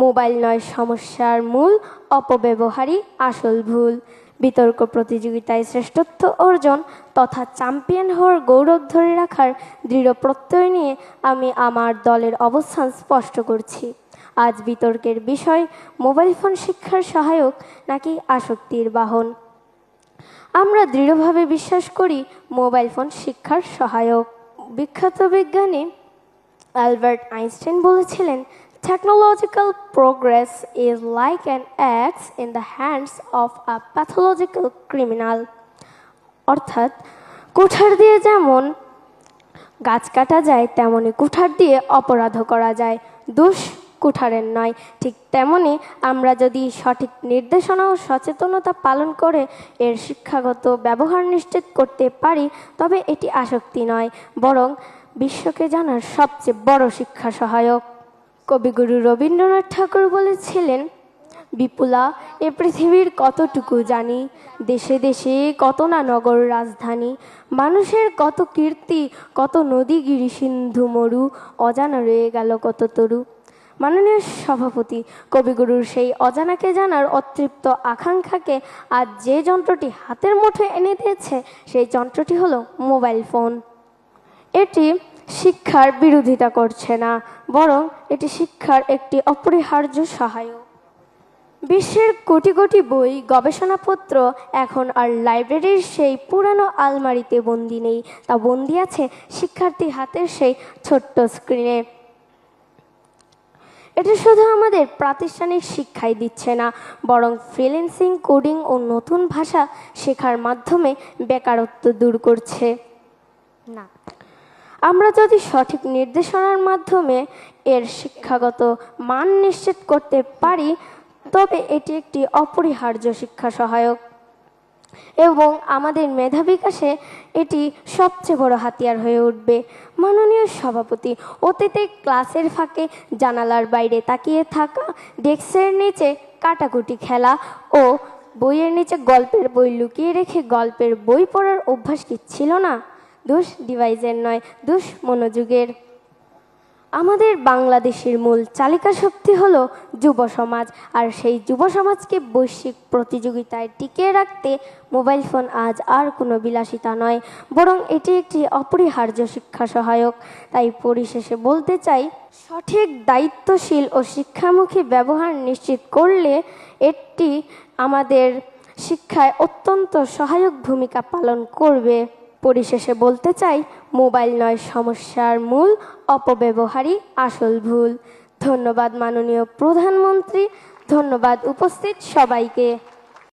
Mobile নয় সমস্যার মূল, অপব্যবহারই আসল ভুল। বিতর্ক প্রতিযোগিতায় শ্রেষ্ঠত্ব অর্জন তথা চ্যাম্পিয়ন হওয়ার গৌরব ধরে রাখার দৃঢ় প্রত্যয় নিয়ে আমি আমার দলের অবস্থান স্পষ্ট করছি। আজ বিতর্কের বিষয় মোবাইল ফোন শিক্ষার সহায়ক নাকি আসক্তির বাহন। আমরা দৃঢ়ভাবে বিশ্বাস করি মোবাইল ফোন শিক্ষার সহায়ক। বিখ্যাত বিজ্ঞানী অ্যালবার্ট আইনস্টাইন বলেছিলেন, technological progress is like an axe in the hands of a pathological criminal. অর্থাৎ কুঠার দিয়ে যেমন গাছ কাটা যায় তেমনি কুঠার দিয়ে অপরাধও করা যায়, দোষ কুঠারের নয়। ঠিক তেমনি আমরা যদি সঠিক নির্দেশনা ও সচেতনতা পালন করে এর শিক্ষাগত ব্যবহার নিশ্চিত করতে পারি, তবে এটি আসক্তি নয়, বরং বিশ্বকে জানার সবচেয়ে বড় শিক্ষা সহায়ক। কবিগুরু রবীন্দ্রনাথ ঠাকুর বলেছিলেন, বিপুলা এ পৃথিবীর কতটুকু জানি, দেশে দেশে কত না নগর রাজধানী, মানুষের কত কীর্তি, কত নদী গিরি সিন্ধু মরু, অজানা রয়ে গেল কত তরু। মাননীয় সভাপতি, কবিগুরুর সেই অজানাকে জানার অতৃপ্ত আকাঙ্ক্ষাকে আজ যে যন্ত্রটি হাতের মুঠোয় এনে দিয়েছে, সেই যন্ত্রটি হলো মোবাইল ফোন। এটি শিক্ষার বিরোধিতা করছে না, বরং এটি শিক্ষার একটি অপরিহার্য সহায়ক। বিশ্বের কোটি কোটি বই, গবেষণাপত্র এখন আর লাইব্রেরির সেই পুরানো আলমারিতে বন্দি নেই, তা বন্দি আছে শিক্ষার্থী হাতের সেই ছোট্ট স্ক্রিনে। এটা শুধু আমাদের প্রাতিষ্ঠানিক শিক্ষাই দিচ্ছে না, বরং ফ্রিল্যান্সিং, কোডিং ও নতুন ভাষা শেখার মাধ্যমে বেকারত্ব দূর করছে। না, আমরা যদি সঠিক নির্দেশনার মাধ্যমে এর শিক্ষাগত মান নিশ্চিত করতে পারি, তবে এটি একটি অপরিহার্য শিক্ষা সহায়ক এবং আমাদের মেধা বিকাশে এটি সবচেয়ে বড় হাতিয়ার হয়ে উঠবে। মাননীয় সভাপতি, অতীতে ক্লাসের ফাঁকে জানালার বাইরে তাকিয়ে থাকা, ডেস্কের নিচে কাটাকুটি খেলা ও বইয়ের নিচে গল্পের বই লুকিয়ে রেখে গল্পের বই পড়ার অভ্যাস কি ছিল না? দোষ ডিভাইসের নয়, দোষ মনোযোগের। আমাদের বাংলাদেশের মূল চালিকা শক্তি হলো যুব সমাজ, আর সেই যুব সমাজকে বৈশ্বিক প্রতিযোগিতায় টিকিয়ে রাখতে মোবাইল ফোন আজ আর কোনো বিলাসিতা নয়, বরং এটি একটি অপরিহার্য শিক্ষা সহায়ক। তাই পরিশেষে বলতে চাই, সঠিক, দায়িত্বশীল ও শিক্ষামুখী ব্যবহার নিশ্চিত করলে এটি আমাদের শিক্ষায় অত্যন্ত সহায়ক ভূমিকা পালন করবে। পরিশেষে বলতে চাই, মোবাইল নয় সমস্যার মূল, অপব্যবহারই আসল ভুল। ধন্যবাদ মাননীয় প্রধানমন্ত্রী, ধন্যবাদ উপস্থিত সবাইকে।